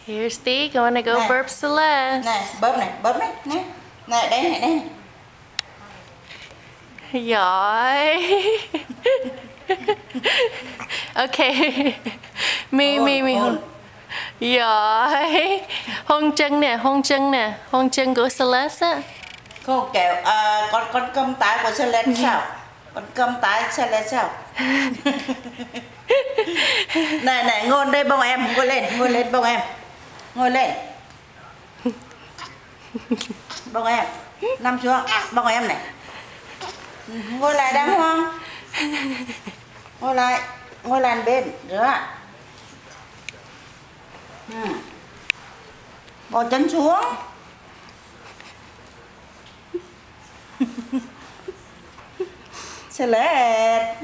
Here's Steve going to go này. burp Celeste. Này, bóp này, nè. Này, đây. Giỏi. Ok. Mi hôn. Giỏi. Hôn chân nè, hôn chân của Celeste á. Không kẹo, con câm tái của Celeste sao? Con câm tái Celeste sao? Này, ngồi đây bông em, ngồi lên bông em. Ngồi lên. Bông em, nằm xuống, bông em này. Ngồi lại đàng hoàng. Ngồi lại bên, rửa. Bỏ chân xuống. Celeste.